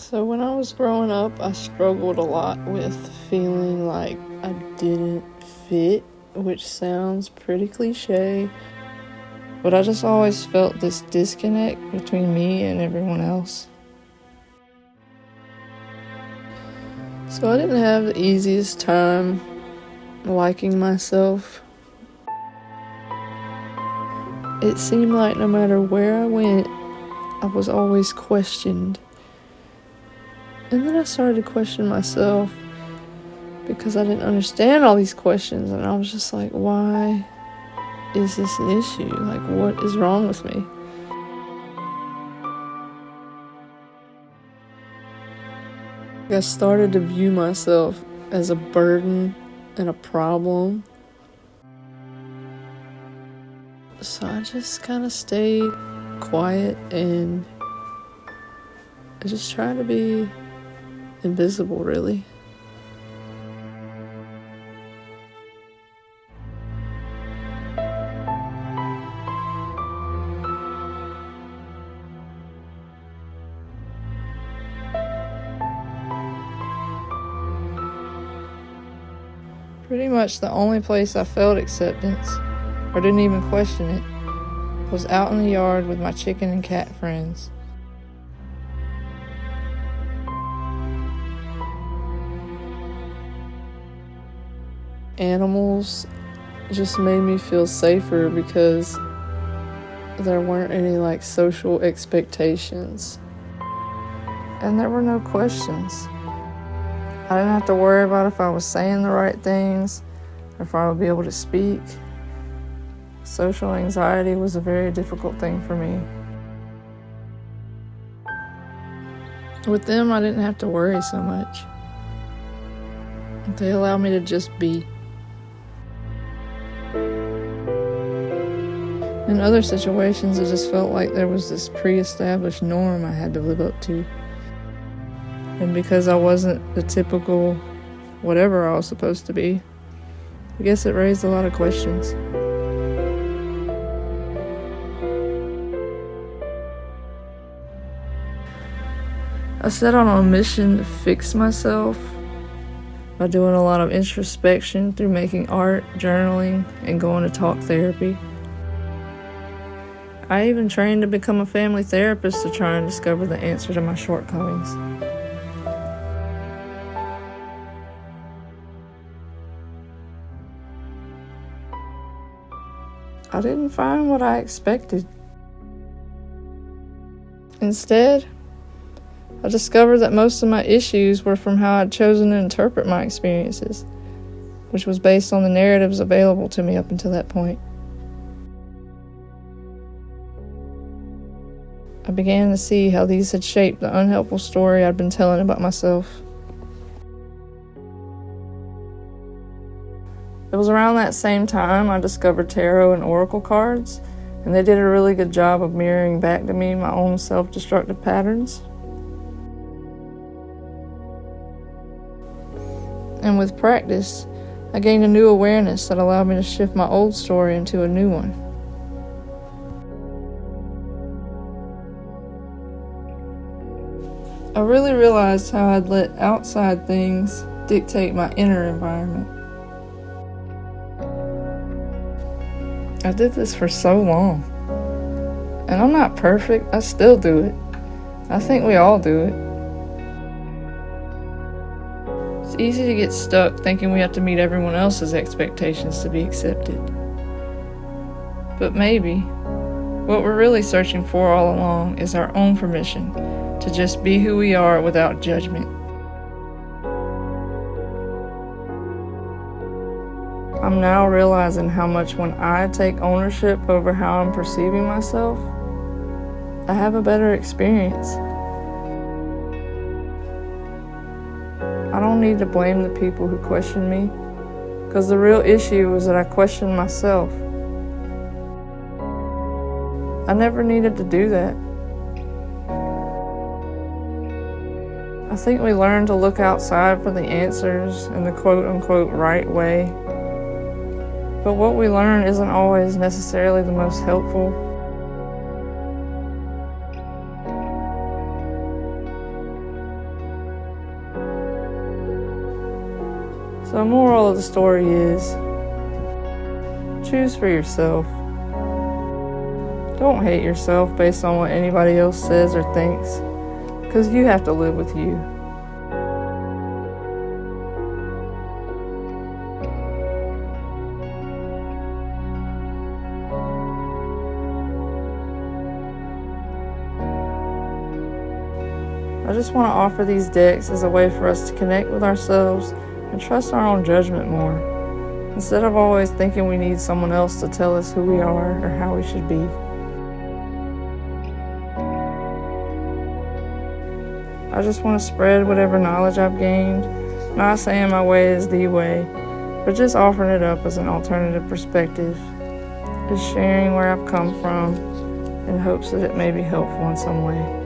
So when I was growing up, I struggled a lot with feeling like I didn't fit, which sounds pretty cliche, but I just always felt this disconnect between me and everyone else. So I didn't have the easiest time liking myself. It seemed like no matter where I went, I was always questioned. And then I started to question myself because I didn't understand all these questions, and I was just like, why is this an issue? Like, what is wrong with me? I started to view myself as a burden and a problem. So I just kind of stayed quiet and I just tried to be invisible, really. Pretty much the only place I felt acceptance, or didn't even question it, was out in the yard with my chicken and cat friends. Animals just made me feel safer because there weren't any social expectations. And there were no questions. I didn't have to worry about if I was saying the right things, or if I would be able to speak. Social anxiety was a very difficult thing for me. With them, I didn't have to worry so much. They allowed me to just be. In other situations, it just felt like there was this pre-established norm I had to live up to. And because I wasn't the typical whatever I was supposed to be, I guess it raised a lot of questions. I set out on a mission to fix myself by doing a lot of introspection through making art, journaling, and going to talk therapy. I even trained to become a family therapist to try and discover the answer to my shortcomings. I didn't find what I expected. Instead, I discovered that most of my issues were from how I'd chosen to interpret my experiences, which was based on the narratives available to me up until that point. I began to see how these had shaped the unhelpful story I'd been telling about myself. It was around that same time I discovered tarot and oracle cards, and they did a really good job of mirroring back to me my own self-destructive patterns. And with practice, I gained a new awareness that allowed me to shift my old story into a new one. I really realized how I'd let outside things dictate my inner environment. I did this for so long. And I'm not perfect, I still do it. I think we all do it. It's easy to get stuck thinking we have to meet everyone else's expectations to be accepted. But maybe what we're really searching for all along is our own permission to just be who we are without judgment. I'm now realizing how much when I take ownership over how I'm perceiving myself, I have a better experience. I don't need to blame the people who question me, because the real issue was that I questioned myself. I never needed to do that. I think we learn to look outside for the answers in the quote-unquote right way. But what we learn isn't always necessarily the most helpful. So the moral of the story is, choose for yourself. Don't hate yourself based on what anybody else says or thinks, because you have to live with you. I just want to offer these decks as a way for us to connect with ourselves and trust our own judgment more, instead of always thinking we need someone else to tell us who we are or how we should be. I just want to spread whatever knowledge I've gained, not saying my way is the way, but just offering it up as an alternative perspective, just sharing where I've come from in hopes that it may be helpful in some way.